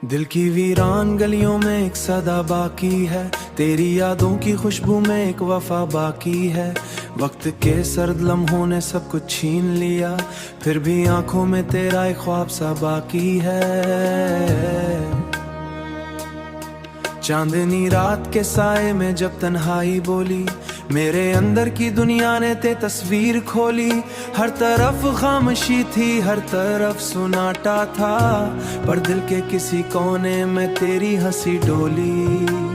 दिल की वीरान गलियों में एक सदा बाकी है, तेरी यादों की खुशबू में एक वफा बाकी है। वक्त के सर्द लम्हों ने सब कुछ छीन लिया, फिर भी आंखों में तेरा एक ख्वाब सा बाकी है। चांदनी रात के साए में जब तन्हाई बोली, मेरे अंदर की दुनिया ने ते तस्वीर खोली। हर तरफ खामोशी थी, हर तरफ सुनाटा था, पर दिल के किसी कोने में तेरी हंसी डोली।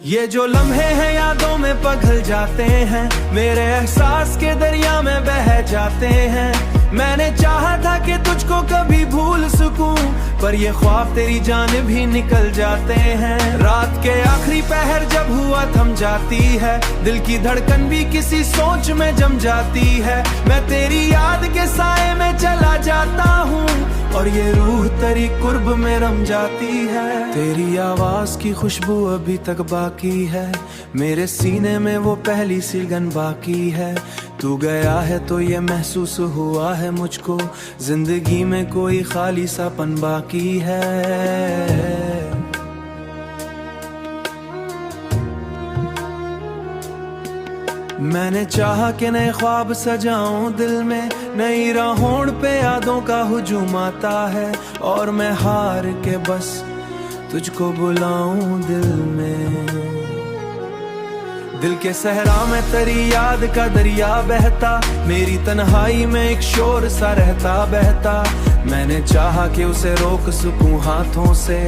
ये जो लम्हे हैं यादों में पिघल जाते हैं, मेरे एहसास के दरिया में बह जाते हैं। मैंने चाहा था कि तुझको कभी भूल सकूं, पर ये ख्वाब तेरी जानिब ही निकल जाते हैं। रात के आखिरी पहर जब हुआ थम जाती है, दिल की धड़कन भी किसी सोच में जम जाती है। मैं तेरी याद के साए में चला जाता हूँ, और ये रूह तेरी कुर्ब में रम जाती है। तेरी आवाज की खुशबू अभी तक बाकी है, मेरे सीने में वो पहली सी लगन बाकी है। तू गया है तो ये महसूस हुआ है मुझको, जिंदगी में कोई खाली सापन बाकी है। मैंने चाहा कि नए ख्वाब सजाऊं दिल में, नई राहों पे यादों का हुजूम आता है, और मैं हार के बस तुझको बुलाऊं दिल में। दिल के सहरा में तेरी याद का दरिया बहता, मेरी तन्हाई में एक शोर सा रहता बहता। मैंने चाहा कि उसे रोक सकूं हाथों से,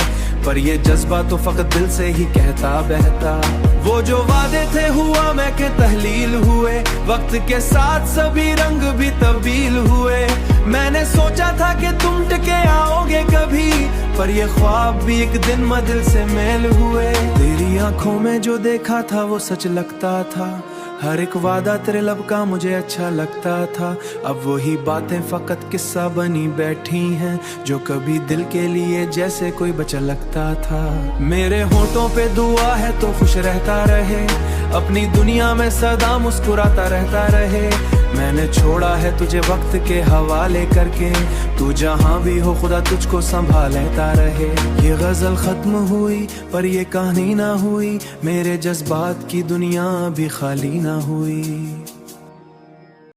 पर ये जज्बा तो फकत दिल से ही कहता बहता। वो जो वादे थे हुआ मैं के तहलील हुए, वक्त के साथ सभी रंग भी तब्दील हुए। मैंने सोचा था कि तुम टिके आओगे कभी, पर ये ख्वाब भी एक दिन दिल से मेल हुए। तेरी आंखों में जो देखा था वो सच लगता था, हर एक वादा तेरे लब का मुझे अच्छा लगता था। अब वही बातें फकत किस्सा बनी बैठी हैं, जो कभी दिल के लिए जैसे कोई बचा लगता था। मेरे होठों पे दुआ है तो खुश रहता रहे, अपनी दुनिया में सदा मुस्कुराता रहता रहे। मैंने छोड़ा है तुझे वक्त के हवाले करके, तू जहां भी हो खुदा तुझको संभाल लेता रहे। ये गजल खत्म हुई पर ये कहानी ना हुई, मेरे जज्बात की दुनिया भी खाली ना हुई।